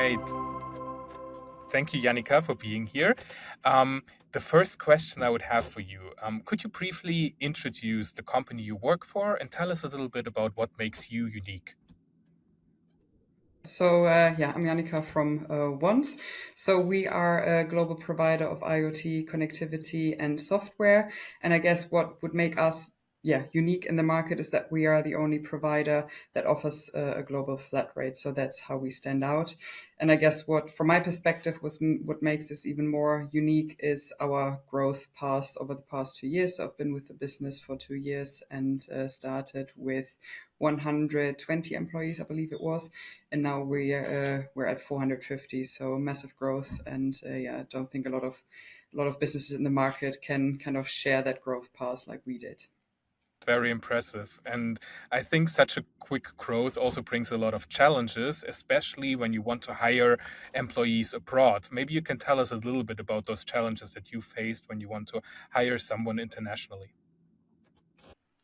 Great. Thank you, Janika, for being here. The first question I would have for you, could you briefly introduce the company you work for and tell us a little bit about what makes you unique? So I'm Janika from Once. So we are a global provider of IoT connectivity and software. And I guess what would make us unique in the market is that we are the only provider that offers a global flat rate. So that's how we stand out. And I guess what, from my perspective, what makes this even more unique is our growth path over the past 2 years. So I've been with the business for 2 years and started with 120 employees, I believe it was, and now we're at 450. So massive growth, and I don't think a lot of businesses in the market can kind of share that growth path like we did. Very impressive. And I think such a quick growth also brings a lot of challenges, especially when you want to hire employees abroad. Maybe you can tell us a little bit about those challenges that you faced when you want to hire someone internationally.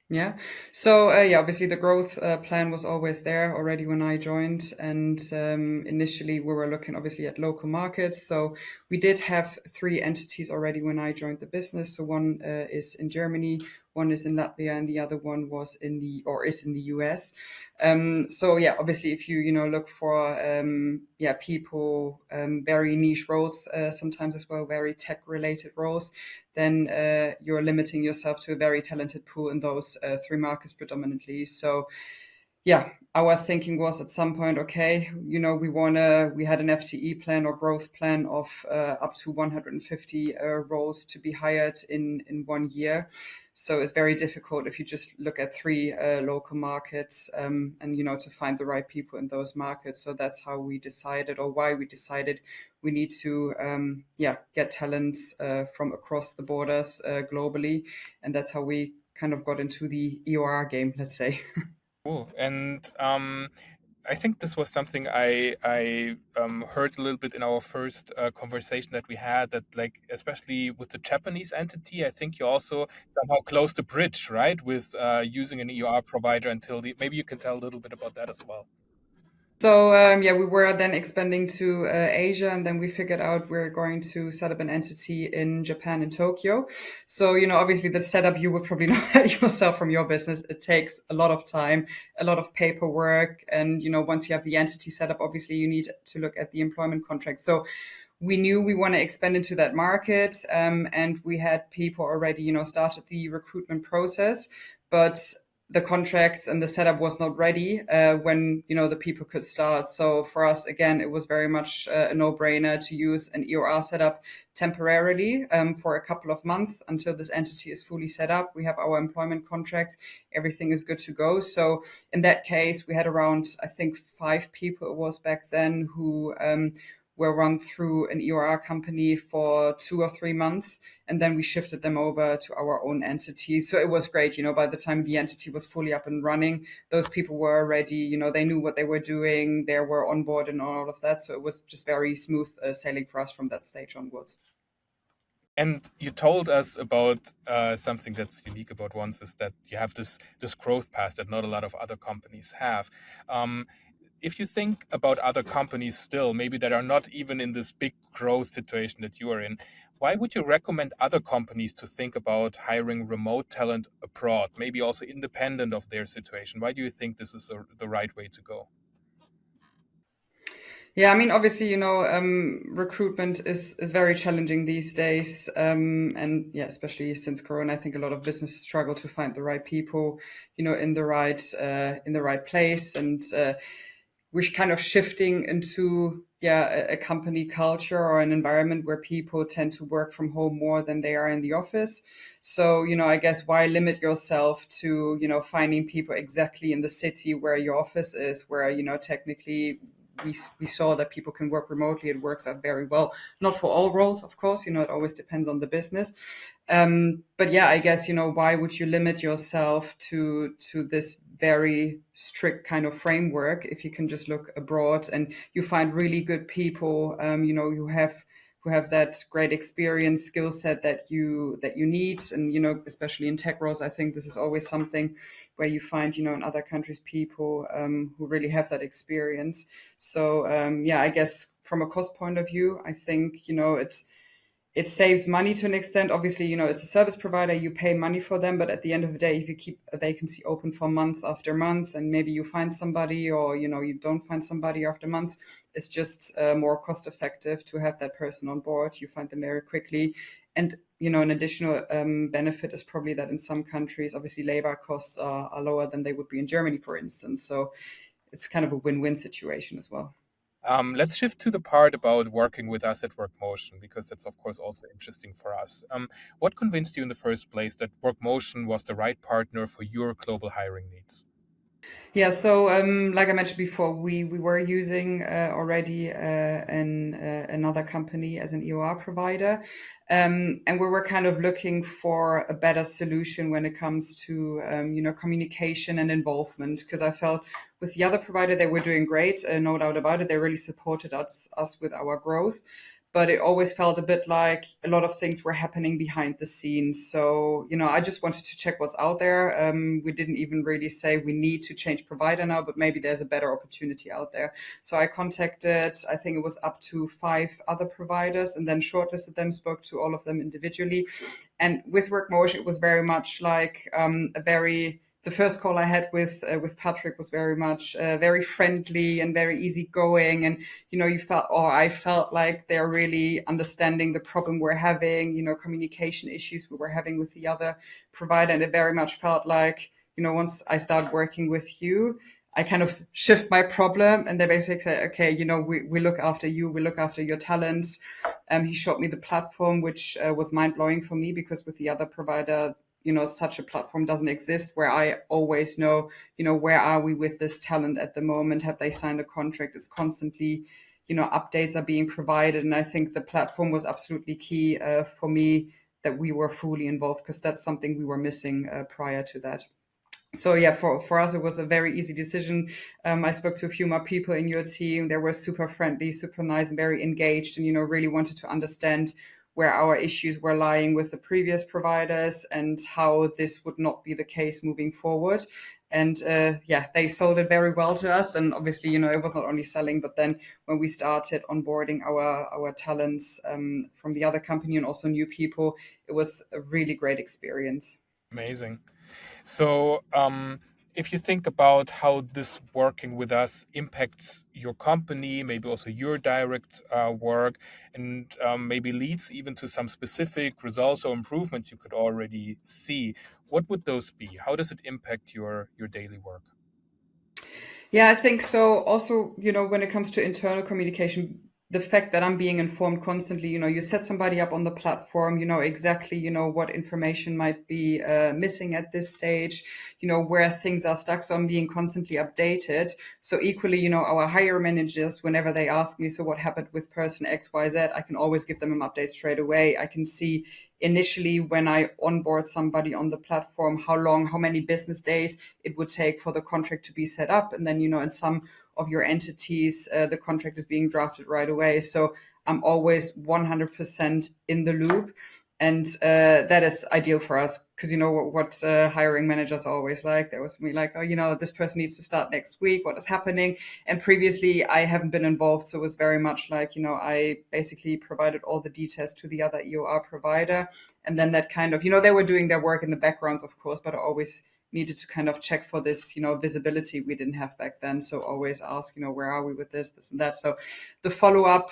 Yeah. So obviously the growth plan was always there already when I joined, and initially we were looking obviously at local markets. So we did have 3 entities already when I joined the business. So one is in Germany, one is in Latvia, and the other one is in the US. So obviously if you look for people, very niche roles, sometimes as well, very tech related roles, then you're limiting yourself to a very talented pool in those 3 markets predominantly. So our thinking was at some point, okay, we had an FTE plan or growth plan of up to 150 roles to be hired in 1 year. So it's very difficult if you just look at 3 local markets and, to find the right people in those markets. So that's how we decided, or why we decided we need to, get talents from across the borders globally. And that's how we kind of got into the EOR game, let's say. Cool. And I think this was something I heard a little bit in our first conversation that we had, that like especially with the Japanese entity, I think you also somehow closed the bridge, right, with using an EOR provider until maybe you can tell a little bit about that as well. So we were then expanding to Asia, and then we figured out we're going to set up an entity in Japan, in Tokyo. So obviously the setup, you would probably know that yourself from your business. It takes a lot of time, a lot of paperwork, and once you have the entity set up, obviously you need to look at the employment contract. So we knew we want to expand into that market, and we had people already started the recruitment process, but the contracts and the setup was not ready when the people could start. So for us, again, it was very much a no-brainer to use an EOR setup temporarily for a couple of months until this entity is fully set up. We have our employment contracts, everything is good to go. So in that case, we had around, I think, 5 people it was back then who were run through an EOR company for 2 or 3 months, and then we shifted them over to our own entity. So it was great. By the time the entity was fully up and running, those people were already, they knew what they were doing, they were on board and all of that. So it was just very smooth sailing for us from that stage onwards. And you told us about something that's unique about Once, is that you have this growth path that not a lot of other companies have. If you think about other companies still, maybe that are not even in this big growth situation that you are in, why would you recommend other companies to think about hiring remote talent abroad, maybe also independent of their situation? Why do you think this is the right way to go? Yeah, I mean, obviously, recruitment is very challenging these days. And especially since Corona, I think a lot of businesses struggle to find the right people, in the right place. And we're kind of shifting into a company culture or an environment where people tend to work from home more than they are in the office. So I guess why limit yourself to finding people exactly in the city where your office is, where technically we saw that people can work remotely. It works out very well, not for all roles, of course, it always depends on the business. But I guess, why would you limit yourself to this very strict kind of framework if you can just look abroad and you find really good people, who have who have that great experience, skill set that you need. And especially in tech roles, I think this is always something where you find in other countries people who really have that experience. So yeah, I guess from a cost point of view, I think it saves money to an extent. Obviously, it's a service provider, you pay money for them, but at the end of the day, if you keep a vacancy open for month after month and maybe you find somebody, or you don't find somebody after month, it's just more cost effective to have that person on board. You find them very quickly. And an additional benefit is probably that in some countries, obviously labor costs are lower than they would be in Germany, for instance. So it's kind of a win-win situation as well. Let's shift to the part about working with us at WorkMotion, because that's, of course, also interesting for us. What convinced you in the first place that WorkMotion was the right partner for your global hiring needs? Yeah, so like I mentioned before, we were using already another company as an EOR provider, and we were kind of looking for a better solution when it comes to communication and involvement. Because I felt with the other provider they were doing great, no doubt about it. They really supported us with our growth, but it always felt a bit like a lot of things were happening behind the scenes. So, I just wanted to check what's out there. We didn't even really say we need to change provider now, but maybe there's a better opportunity out there. So I contacted, I think it was up to 5 other providers, and then shortlisted them, spoke to all of them individually. And with WorkMotion, it was very much like the first call I had with Patrick was very much very friendly and very easygoing, and you felt, or I felt like they're really understanding the problem we're having, communication issues we were having with the other provider, and it very much felt like once I start working with you, I kind of shift my problem, and they basically say, okay, we look after you, we look after your talents. He showed me the platform, which was mind blowing for me, because with the other provider, such a platform doesn't exist where I always know, where are we with this talent at the moment? Have they signed a contract? It's constantly, updates are being provided. And I think the platform was absolutely key for me, that we were fully involved, because that's something we were missing prior to that. So yeah, for us it was a very easy decision. I spoke to a few more people in your team. They were super friendly, super nice, and very engaged, and really wanted to understand where our issues were lying with the previous providers and how this would not be the case moving forward. And yeah, they sold it very well to us. And obviously, it was not only selling, but then when we started onboarding our talents from the other company and also new people, it was a really great experience. Amazing. So, if you think about how this working with us impacts your company, maybe also your direct work, and maybe leads even to some specific results or improvements you could already see, what would those be? How does it impact your daily work? Yeah, I think so. Also, when it comes to internal communication, the fact that I'm being informed constantly, you set somebody up on the platform, you know exactly, what information might be missing at this stage, where things are stuck. So I'm being constantly updated. So equally, our hire managers, whenever they ask me, so what happened with person X, Y, Z, I can always give them an update straight away. I can see initially when I onboard somebody on the platform, how many business days it would take for the contract to be set up. And then, in some of your entities, the contract is being drafted right away. So I'm always 100% in the loop. And that is ideal for us, because what hiring managers are always like. They always be like, oh, this person needs to start next week. What is happening? And previously, I haven't been involved, so it was very much like, I basically provided all the details to the other EOR provider, and then that kind of, they were doing their work in the backgrounds, of course, but I always needed to kind of check for this, visibility we didn't have back then. So always ask, where are we with this and that. So the follow up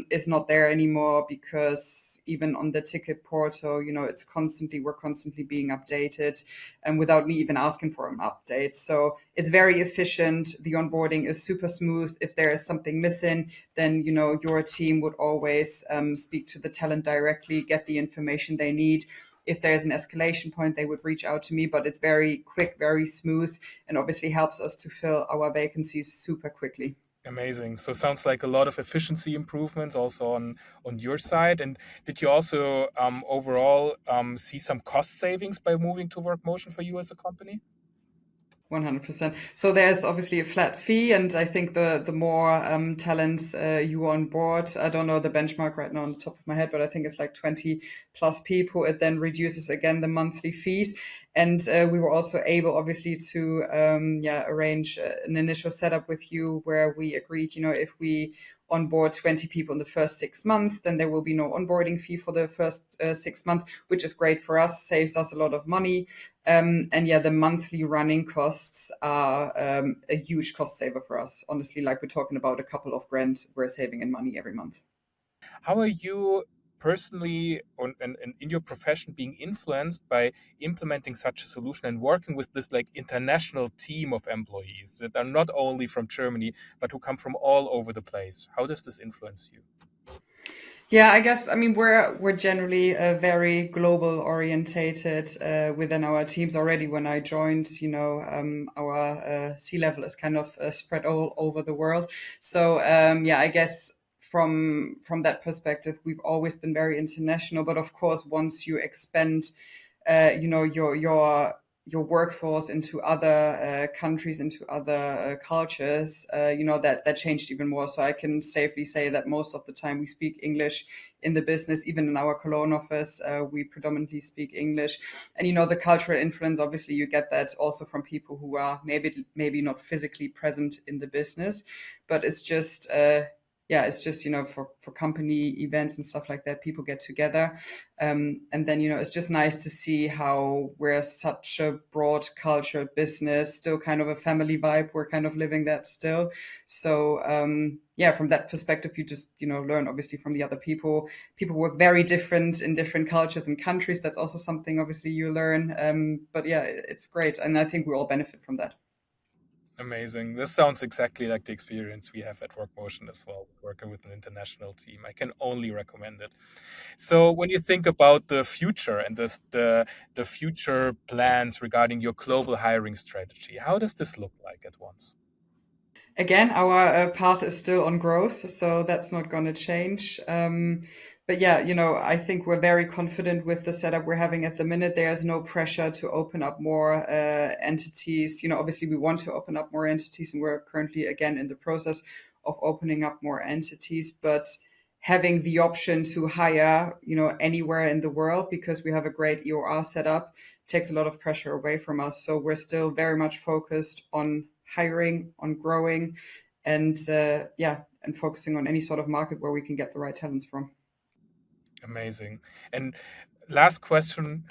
is not there anymore, because even on the ticket portal, we're constantly being updated, and without me even asking for an update. So it's very efficient. The onboarding is super smooth. If there is something missing, then your team would always speak to the talent directly, get the information they need. If there's an escalation point, they would reach out to me, but it's very quick, very smooth, and obviously helps us to fill our vacancies super quickly. Amazing. So sounds like a lot of efficiency improvements also on your side. And did you also overall see some cost savings by moving to WorkMotion for you as a company? 100%. So there's obviously a flat fee, and I think the more talents you on board, I don't know the benchmark right now on the top of my head, but I think it's like 20 plus people. It then reduces again the monthly fees, and we were also able, obviously, to arrange an initial setup with you where we agreed, if we onboard 20 people in the first 6 months, then there will be no onboarding fee for the first 6 months, which is great for us, saves us a lot of money. And yeah, the monthly running costs are a huge cost saver for us. Honestly, like we're talking about a couple of grand we're saving in money every month. How are you personally and in your profession being influenced by implementing such a solution and working with this like international team of employees that are not only from Germany but who come from all over the place? How does this influence you? Yeah, I guess, I mean, we're generally very global orientated within our teams already. When I joined, our C level is kind of spread all over the world. So yeah, I guess from that perspective, we've always been very international. But of course, once you expand, your workforce into other countries, into other cultures, that changed even more. So I can safely say that most of the time we speak English in the business. Even in our Cologne office, we predominantly speak English. And the cultural influence, obviously, you get that also from people who are maybe not physically present in the business, but it's just. It's just, for company events and stuff like that, people get together. And then, it's just nice to see how we're such a broad cultured business, still kind of a family vibe. We're kind of living that still. So, yeah, from that perspective, you just, learn obviously from the other people. People work very different in different cultures and countries. That's also something obviously you learn. But yeah, it's great. And I think we all benefit from that. Amazing. This sounds exactly like the experience we have at WorkMotion as well, working with an international team. I can only recommend it. So when you think about the future and the future plans regarding your global hiring strategy, how does this look like at once? Again, our path is still on growth, so that's not going to change. But yeah, I think we're very confident with the setup we're having at the minute. There's no pressure to open up more entities. Obviously, we want to open up more entities, and we're currently again in the process of opening up more entities. But having the option to hire, anywhere in the world because we have a great EOR setup takes a lot of pressure away from us. So we're still very much focused on hiring, on growing, and and focusing on any sort of market where we can get the right talents from. Amazing. And last question,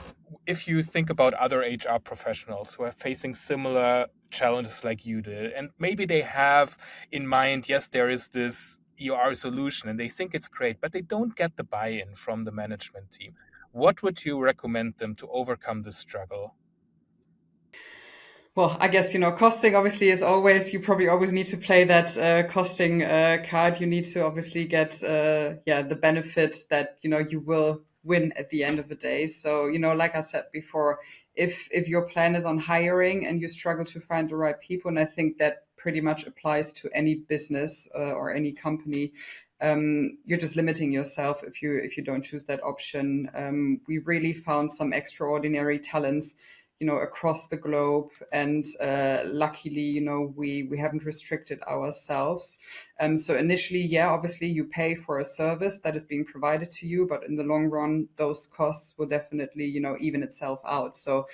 if you think about other HR professionals who are facing similar challenges like you did, and maybe they have in mind, yes, there is this ER solution and they think it's great, but they don't get the buy-in from the management team. What would you recommend them to overcome this struggle? Well, I guess, costing obviously is always, you probably always need to play that costing card. You need to obviously get, the benefits that, you will win at the end of the day. So, like I said before, if your plan is on hiring and you struggle to find the right people, and I think that pretty much applies to any business or any company, you're just limiting yourself if you don't choose that option. We really found some extraordinary talents across the globe. And luckily, we haven't restricted ourselves. So initially, yeah, obviously you pay for a service that is being provided to you, but in the long run, those costs will definitely, even itself out. So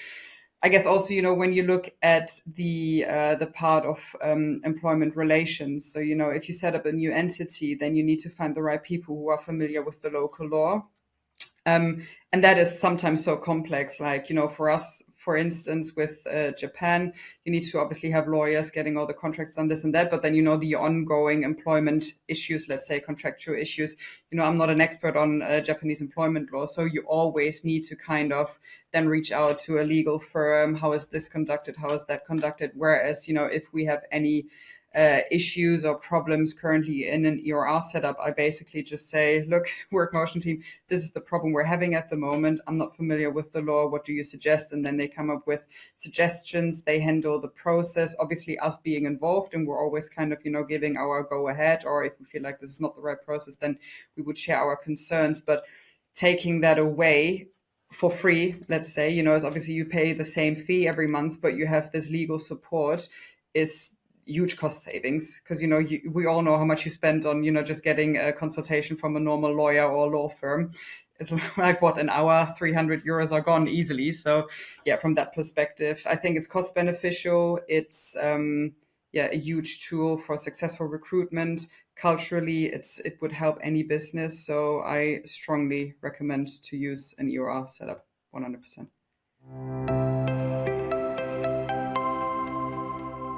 I guess also, when you look at the part of employment relations, so if you set up a new entity, then you need to find the right people who are familiar with the local law. Um, and that is sometimes so complex. Like, for us, for instance, with Japan, you need to obviously have lawyers getting all the contracts done, this and that. But then, the ongoing employment issues, let's say contractual issues, I'm not an expert on Japanese employment law. So you always need to kind of then reach out to a legal firm. How is this conducted? How is that conducted? Whereas, if we have any issues or problems currently in an ERR setup, I basically just say, look, WorkMotion team, this is the problem we're having at the moment. I'm not familiar with the law. What do you suggest? And then they come up with suggestions. They handle the process, obviously us being involved, and we're always kind of, giving our go ahead, or if we feel like this is not the right process, then we would share our concerns. But taking that away for free, let's say, is obviously you pay the same fee every month, but you have this legal support, is huge cost savings, because we all know how much you spend on just getting a consultation from a normal lawyer or law firm. It's like, what, an hour, 300 euros are gone easily. So yeah, from that perspective, I think it's cost beneficial. It's a huge tool for successful recruitment. Culturally, it would help any business. So I strongly recommend to use an EOR setup 100%.